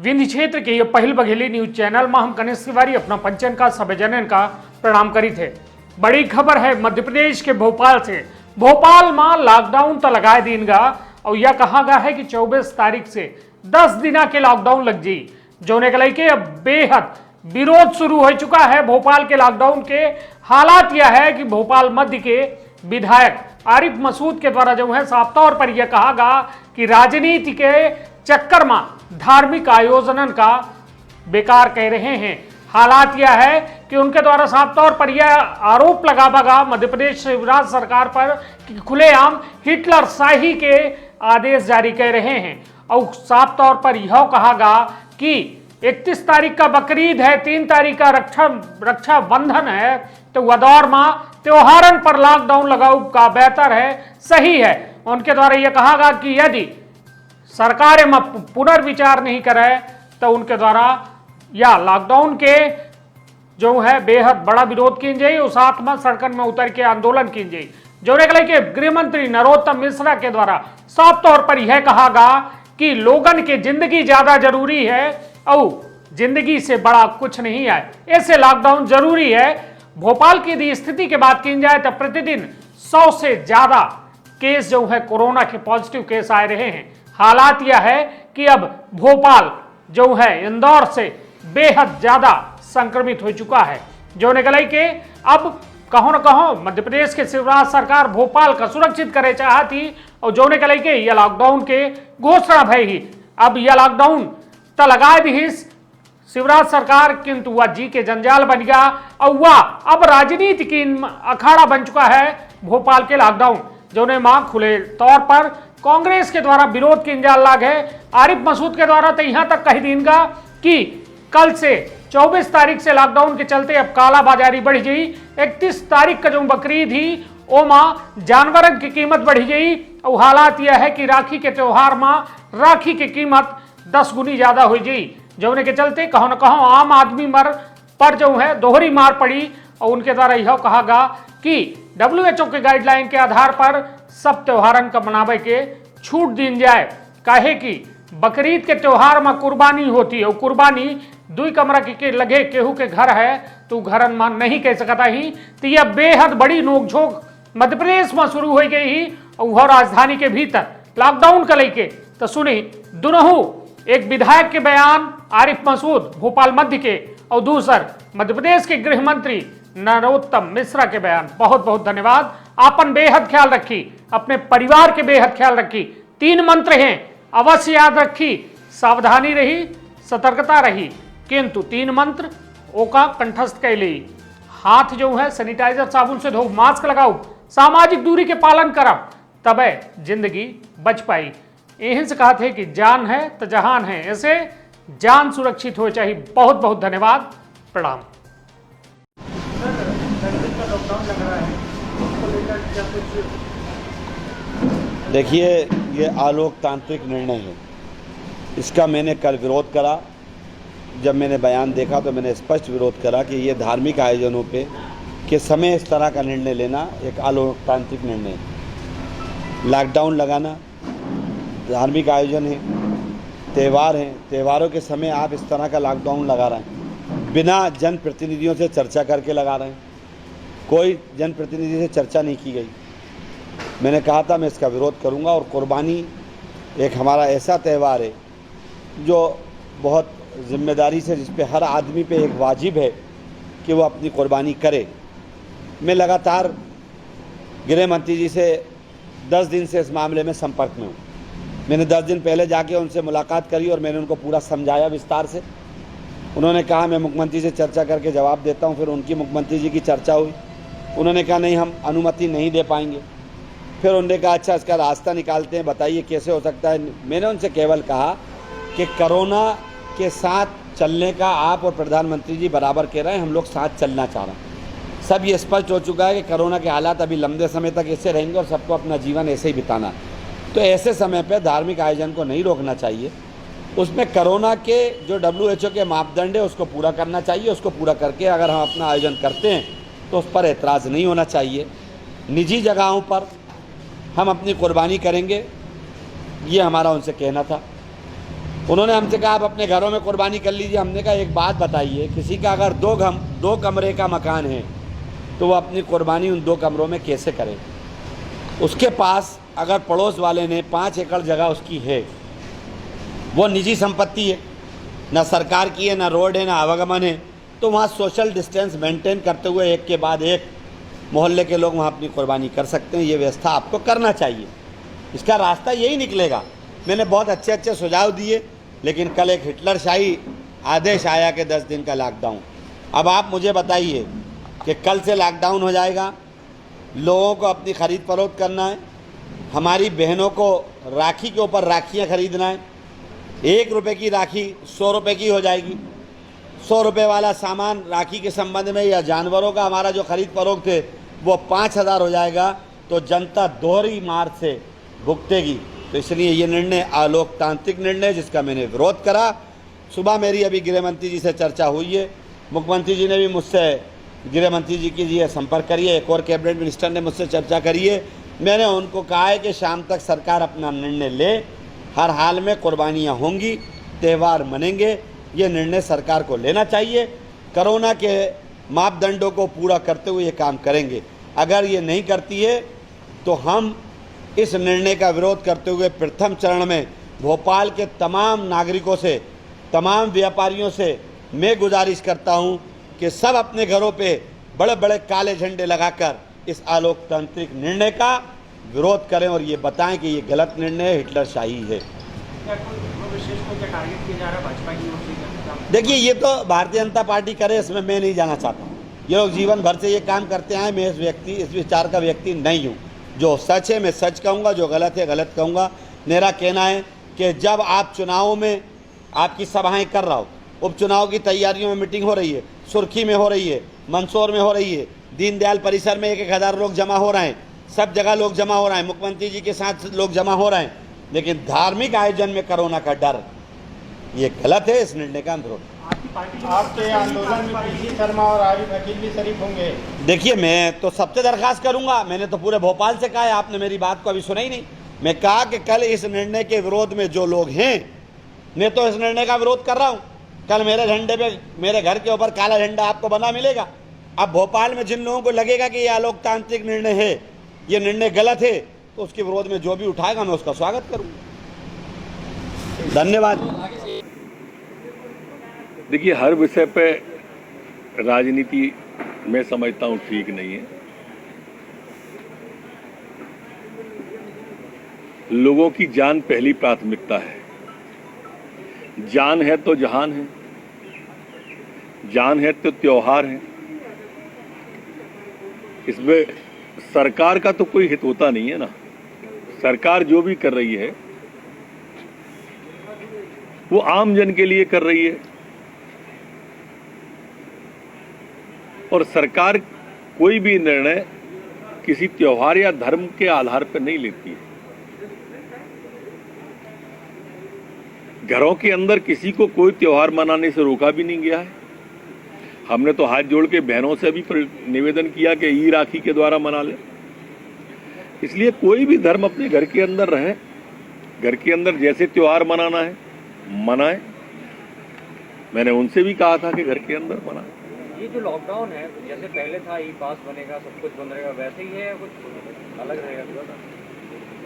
विंध्य क्षेत्र के ये पहल बघेली न्यूज चैनल में हम गणेश तिवारी अपना पंचन का सबजनन का प्रणाम करी थे। बड़ी खबर है मध्य प्रदेश के भोपाल से। भोपाल में लॉकडाउन तो लगाए दीनगा और यह कहा गया है कि 24 तारीख से 10 दिन के लॉकडाउन लग जी, जोने के लेके अब बेहद विरोध शुरू हो चुका है। भोपाल के लॉकडाउन के हालात यह है कि भोपाल मध्य के विधायक आरिफ मसूद के द्वारा जो है साफ तौर पर यह कहा गया कि राजनीति के चक्कर में धार्मिक आयोजन का बेकार कह रहे हैं। हालात यह है कि उनके द्वारा साफ तौर पर यह आरोप लगागा मध्य प्रदेश शिवराज सरकार पर कि खुलेआम हिटलर शाही के आदेश जारी कर रहे हैं और साफ तौर पर यह कहागा कि 31 तारीख का बकरीद है, 3 तारीख का रक्षाबंधन है, तो वह दौर में त्योहारन पर लॉकडाउन लगाओ का बेहतर है, सही है। उनके द्वारा यह कहागा कि यदि सरकार में पुनर्विचार नहीं करे तो उनके द्वारा या लॉकडाउन के जो है बेहद बड़ा विरोध की जाए और साथ में सड़कन में उतर के आंदोलन की जाए। जो के गृह मंत्री नरोत्तम मिश्रा के द्वारा साफ तौर पर यह कहागा कि लोगन के जिंदगी ज्यादा जरूरी है और जिंदगी से बड़ा कुछ नहीं है, ऐसे लॉकडाउन जरूरी है। भोपाल की यदि स्थिति की बात की जाए तो प्रतिदिन 100 से ज्यादा केस जो है कोरोना के पॉजिटिव केस आ रहे हैं। हालात यह है कि अब भोपाल जो है इंदौर से बेहद ज्यादा संक्रमित हो चुका है। जो निकले के अब कहो न कहो मध्य प्रदेश के शिवराज सरकार भोपाल का सुरक्षित करे चाहती और जो निकले के यह लॉकडाउन के घोषणा भय ही अब यह लॉकडाउन तो लगाए भी शिवराज सरकार, किंतु वह जी के जंजाल बन गया और वह अब राजनीति की अखाड़ा बन चुका है। भोपाल के लॉकडाउन जो ने मां खुले तौर पर कांग्रेस के द्वारा विरोध की इंजाल लाग है। आरिफ मसूद के द्वारा तो यहां तक कह दीनगा कि कल से 24 तारीख से लॉकडाउन के चलते अब कालाबाजारी बढ़ गई। 31 तारीख का जो बकरीद ही ओमा जानवरन की कीमत बढ़ गई और हालात यह है कि राखी के त्योहार में राखी की कीमत 10 गुनी ज्यादा हो गई। जोने के चलते कहो न कहो आम आदमी पर जो है दोहरी मार पड़ी और उनके द्वारा यह कहागा कि WHO के गाइडलाइन के आधार पर सब त्योहारन का मनावे के छूट दी जाए। काहे कि बकरीद के त्योहार में कुर्बानी होती है और कुर्बानी 2 कमरा के लगे केहू के घर है तो घरन मान नहीं कह सकता ही। तो यह बेहद बड़ी नोकझोंक मध्य प्रदेश में शुरू हो गई ही और वह राजधानी के भीतर लॉकडाउन का लेके तो सुनी दोनों एक विधायक के बयान आरिफ मसूद भोपाल मध्य के और दूसर मध्य प्रदेश के गृह मंत्री नरोत्तम मिश्रा के बयान। बहुत बहुत धन्यवाद। आपन बेहद ख्याल रखी, अपने परिवार के बेहद ख्याल रखी। 3 मंत्र हैं, अवश्य याद रखी, सावधानी रही, सतर्कता रही, किंतु 3 मंत्र ओका कंठस्थ कैले। हाथ जो है सैनिटाइजर साबुन से धो, मास्क लगाओ, सामाजिक दूरी के पालन करब, तबे जिंदगी बच पाई। यहीं से कहा थे कि जान है तो जहान है, ऐसे जान सुरक्षित हो चाहिए। बहुत बहुत धन्यवाद, प्रणाम। देखिए, ये अलोकतांत्रिक निर्णय है, इसका मैंने कल विरोध करा। जब मैंने बयान देखा तो मैंने स्पष्ट विरोध करा कि ये धार्मिक आयोजनों पे के समय इस तरह का निर्णय लेना एक अलोकतांत्रिक निर्णय है। लॉकडाउन लगाना, धार्मिक आयोजन है, त्यौहार हैं, त्योहारों के समय आप इस तरह का लॉकडाउन लगा रहे हैं, बिना जनप्रतिनिधियों से चर्चा करके लगा रहे हैं। कोई जनप्रतिनिधि से चर्चा नहीं की गई। मैंने कहा था मैं इसका विरोध करूंगा। और कुर्बानी एक हमारा ऐसा त्यौहार है जो बहुत जिम्मेदारी से, जिस पे हर आदमी पे एक वाजिब है कि वो अपनी कुर्बानी करे। मैं लगातार गृह मंत्री जी से 10 दिन से इस मामले में संपर्क में हूँ। मैंने 10 दिन पहले जाके उनसे मुलाकात करी और मैंने उनको पूरा समझाया विस्तार से। उन्होंने कहा मैं मुख्यमंत्री से चर्चा करके जवाब देता हूँ। फिर उनकी मुख्यमंत्री जी की चर्चा हुई, उन्होंने कहा नहीं हम अनुमति नहीं दे पाएंगे। फिर उन्होंने कहा अच्छा इसका रास्ता निकालते हैं, बताइए कैसे हो सकता है। मैंने उनसे केवल कहा कि कोरोना के साथ चलने का आप और प्रधानमंत्री जी बराबर कह रहे हैं, हम लोग साथ चलना चाह रहे हैं। सब ये स्पष्ट हो चुका है कि कोरोना के हालात अभी लंबे समय तक ऐसे रहेंगे और सबको अपना जीवन ऐसे ही बिताना। तो ऐसे समय पर धार्मिक आयोजन को नहीं रोकना चाहिए। उसमें कोरोना के जो WHO के मापदंड है उसको पूरा करना चाहिए। उसको पूरा करके अगर हम अपना आयोजन करते हैं तो उस पर एतराज़ नहीं होना चाहिए। निजी जगहों पर हम अपनी कुर्बानी करेंगे, ये हमारा उनसे कहना था। उन्होंने हमसे कहा आप अपने घरों में कुर्बानी कर लीजिए। हमने कहा एक बात बताइए, किसी का अगर दो कमरे का मकान है तो वो अपनी कुर्बानी उन 2 कमरों में कैसे करे? उसके पास अगर पड़ोस वाले ने 5 एकड़ जगह उसकी है, वो निजी संपत्ति है, ना सरकार की है, ना रोड है, ना आवागमन है, तो वहाँ सोशल डिस्टेंस मेंटेन करते हुए एक के बाद एक मोहल्ले के लोग वहाँ अपनी कुर्बानी कर सकते हैं। ये व्यवस्था आपको करना चाहिए, इसका रास्ता यही निकलेगा। मैंने बहुत अच्छे अच्छे सुझाव दिए, लेकिन कल एक हिटलरशाही आदेश आया कि 10 दिन का लॉकडाउन। अब आप मुझे बताइए कि कल से लॉकडाउन हो जाएगा, लोगों को अपनी ख़रीद फरोख्त करना है, हमारी बहनों को राखी के ऊपर राखियाँ खरीदना है, 1 रुपये की राखी 100 रुपये की हो जाएगी। 100 रुपये वाला सामान राखी के संबंध में या जानवरों का हमारा जो खरीद फरोख्त है वो 5000 हो जाएगा। तो जनता दोहरी मार से भुगतेगी। तो इसलिए ये निर्णय अलोकतांत्रिक निर्णय, जिसका मैंने विरोध करा। सुबह मेरी अभी गृह मंत्री जी से चर्चा हुई है, मुख्यमंत्री जी ने भी मुझसे गृह मंत्री जी की संपर्क करिए, एक और कैबिनेट मिनिस्टर ने मुझसे चर्चा करी है। मैंने उनको कहा है कि शाम तक सरकार अपना निर्णय ले, हर हाल में कुर्बानियाँ होंगी, त्यौहार मनेंगे, ये निर्णय सरकार को लेना चाहिए। कोरोना के मापदंडों को पूरा करते हुए ये काम करेंगे। अगर ये नहीं करती है तो हम इस निर्णय का विरोध करते हुए प्रथम चरण में भोपाल के तमाम नागरिकों से, तमाम व्यापारियों से मैं गुजारिश करता हूं कि सब अपने घरों पे बड़े बड़े काले झंडे लगाकर इस अलोकतांत्रिक निर्णय का विरोध करें और ये बताएं कि ये गलत निर्णय है, हिटलरशाही है। देखिए, ये तो भारतीय जनता पार्टी करे, इसमें मैं नहीं जाना चाहता हूँ। ये लोग जीवन भर से ये काम करते आए, मैं इस विचार का व्यक्ति नहीं हूँ। जो सच है मैं सच कहूँगा, जो गलत है गलत कहूँगा। मेरा कहना है कि जब आप चुनावों में आपकी सभाएं कर रहा हो, उपचुनाव की तैयारियों में मीटिंग हो रही है, सुर्खी में हो रही है, मंदसौर में हो रही है, दीनदयाल परिसर में 1,000 लोग जमा हो रहे हैं, सब जगह लोग जमा हो रहे हैं, मुख्यमंत्री जी के साथ लोग जमा हो रहे हैं, लेकिन धार्मिक आयोजन में कोरोना का डर, ये गलत है। इस निर्णय का विरोध। आपके आंदोलन में पीसी शर्मा और आरिफ हकीम भी शरीफ होंगे? देखिए, मैं तो सबसे दरख्वास्त करूंगा। मैंने तो पूरे भोपाल से कहा है, आपने मेरी बात को अभी सुना ही नहीं। मैं कहा कि कल इस निर्णय के विरोध में जो लोग हैं, मैं तो इस निर्णय का विरोध कर रहा हूं। कल मेरे झंडे पे, मेरे घर के ऊपर काला झंडा आपको बना मिलेगा। अब भोपाल में जिन लोगों को लगेगा कि ये अलोकतांत्रिक निर्णय है, ये निर्णय गलत है, तो उसके विरोध में जो भी उठाएगा मैं उसका स्वागत करूंगा। धन्यवाद। देखिए, हर विषय पे राजनीति मैं समझता हूँ ठीक नहीं है। लोगों की जान पहली प्राथमिकता है। जान है तो जहान है, जान है तो त्योहार है। इसमें सरकार का तो कोई हित होता नहीं है ना। सरकार जो भी कर रही है वो आम जन के लिए कर रही है, और सरकार कोई भी निर्णय किसी त्योहार या धर्म के आधार पर नहीं लेती है। घरों के अंदर किसी को कोई त्योहार मनाने से रोका भी नहीं गया है। हमने तो हाथ जोड़ के बहनों से भी निवेदन किया कि ई राखी के द्वारा मना ले। इसलिए कोई भी धर्म अपने घर के अंदर रहे, घर के अंदर जैसे त्योहार मनाना है मनाए। मैंने उनसे भी कहा था कि घर के अंदर मनाए। ये जो लॉकडाउन है, जैसे पहले था ई पास बनेगा, सब कुछ बन रहेगा, वैसे ही है, कुछ अलग रहेगा?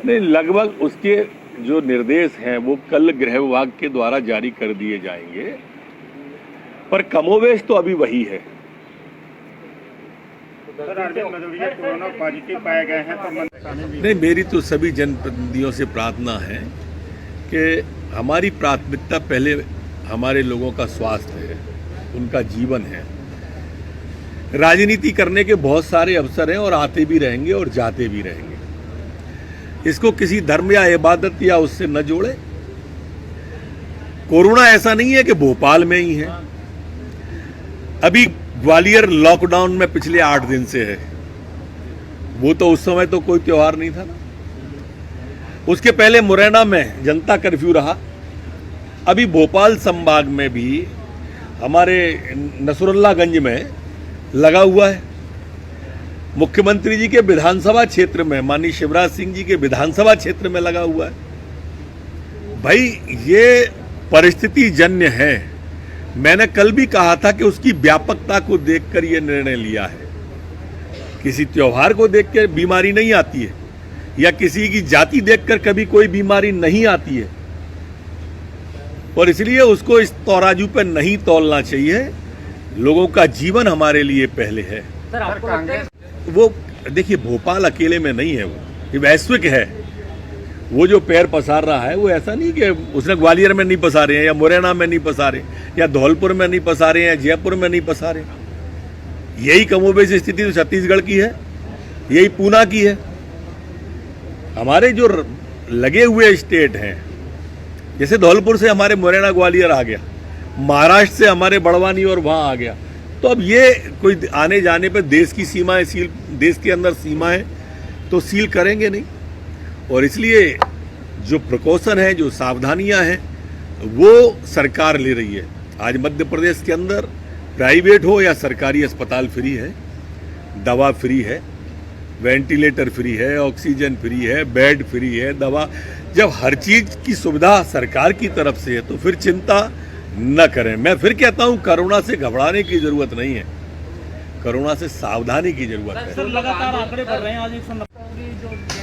नहीं, लगभग उसके जो निर्देश हैं वो कल गृह विभाग के द्वारा जारी कर दिए जाएंगे, पर कमोवेश तो अभी वही है। Sir, Arvind Bhadauria corona positive पाए गए हैं, तो नहीं, मेरी तो सभी जनप्रतिनिधियों से प्रार्थना है कि हमारी प्राथमिकता पहले हमारे लोगों का स्वास्थ्य है, उनका जीवन है। राजनीति करने के बहुत सारे अवसर हैं और आते भी रहेंगे और जाते भी रहेंगे। इसको किसी धर्म या इबादत या उससे न जोड़े। कोरोना ऐसा नहीं है कि भोपाल में ही है। अभी ग्वालियर लॉकडाउन में पिछले 8 दिन से है। वो तो उस समय तो कोई त्योहार नहीं था ना। उसके पहले मुरैना में जनता कर्फ्यू रहा। अभी भोपाल संभाग में भी हमारे नसरुल्लागंज में लगा हुआ है। मुख्यमंत्री जी के विधानसभा क्षेत्र में, माननीय शिवराज सिंह जी के विधानसभा क्षेत्र में लगा हुआ है। भाई, ये परिस्थिति जन्य है। मैंने कल भी कहा था कि उसकी व्यापकता को देखकर यह निर्णय लिया है। किसी त्योहार को देखकर बीमारी नहीं आती है, या किसी की जाति देखकर कभी कोई बीमारी नहीं आती है, और इसलिए उसको इस तराजू पर नहीं तौलना चाहिए। लोगों का जीवन हमारे लिए पहले है। सर आपको लगता है वो देखिए, भोपाल अकेले में नहीं है, वो ये वैश्विक है। वो जो पैर पसार रहा है वो ऐसा नहीं कि उसने ग्वालियर में नहीं पसारे हैं, या मुरैना में नहीं पसारे, या धौलपुर में नहीं पसारे हैं, जयपुर में नहीं पसारे। यही कमोबेश स्थिति तो छत्तीसगढ़ की है, यही पूना की है। हमारे जो लगे हुए स्टेट हैं, जैसे धौलपुर से हमारे मुरैना ग्वालियर आ गया, महाराष्ट्र से हमारे बड़वानी और वहाँ आ गया, तो अब ये कोई आने जाने पर देश की सीमाएं सील, देश के अंदर सीमाएं तो सील करेंगे नहीं। और इसलिए जो प्रिकॉशन है, जो सावधानियां हैं, वो सरकार ले रही है। आज मध्य प्रदेश के अंदर प्राइवेट हो या सरकारी अस्पताल फ्री है, दवा फ्री है, वेंटिलेटर फ्री है, ऑक्सीजन फ्री है, बेड फ्री है, दवा। जब हर चीज की सुविधा सरकार की तरफ से है तो फिर चिंता न करें। मैं फिर कहता हूं, कोरोना से घबराने की जरूरत नहीं है, कोरोना से सावधानी की जरूरत है। सर लगातार आंकड़े बढ़ रहे हैं। आज 190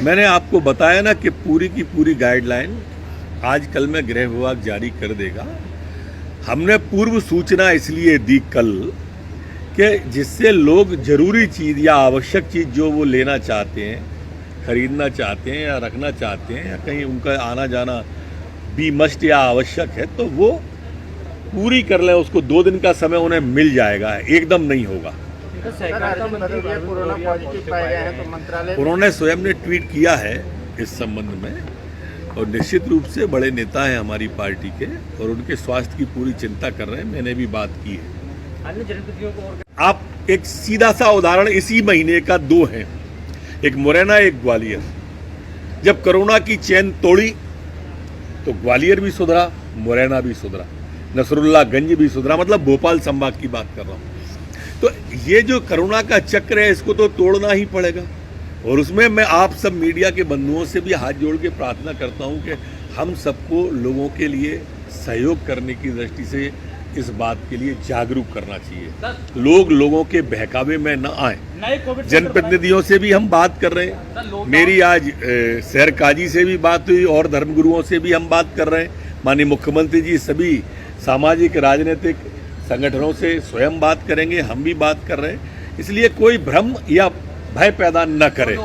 मैंने आपको बताया ना कि पूरी की पूरी गाइडलाइन आज कल में गृह विभाग जारी कर देगा। हमने पूर्व सूचना इसलिए दी कल कि जिससे लोग जरूरी चीज़ या आवश्यक चीज़ जो वो लेना चाहते हैं, खरीदना चाहते हैं या रखना चाहते हैं, या कहीं उनका आना जाना बी मस्ट या आवश्यक है, तो वो पूरी कर लें। उसको 2 दिन का समय उन्हें मिल जाएगा, एकदम नहीं होगा। कोरोना पॉजिटिव पाए गए हैं तो मंत्रालय उन्होंने स्वयं ने ट्वीट किया है इस संबंध में, और निश्चित रूप से बड़े नेता हैं हमारी पार्टी के, और उनके स्वास्थ्य की पूरी चिंता कर रहे हैं। मैंने भी बात की है। अन्य जनप्रतिनिधियों को और आप एक सीधा सा उदाहरण इसी महीने का 2 हैं, एक मुरैना एक ग्वालियर। जब कोरोना की चेन तोड़ी तो ग्वालियर भी सुधरा, मुरैना भी सुधरा, नसरुल्लागंज भी सुधरा, मतलब भोपाल संभाग की बात कर रहा हूँ। तो ये जो कोरोना का चक्र है, इसको तो तोड़ना ही पड़ेगा। और उसमें मैं आप सब मीडिया के बंधुओं से भी हाथ जोड़ के प्रार्थना करता हूं कि हम सबको लोगों के लिए सहयोग करने की दृष्टि से इस बात के लिए जागरूक करना चाहिए। लोग लोगों के बहकावे में न आए। जनप्रतिनिधियों से भी हम बात कर रहे हैं। मेरी आज शहर काजी से भी बात हुई, और धर्मगुरुओं से भी हम बात कर रहे हैं। माननीय मुख्यमंत्री जी सभी सामाजिक राजनीतिक संगठनों से स्वयं बात करेंगे, हम भी बात कर रहे हैं। इसलिए कोई भ्रम या भय पैदा न करें।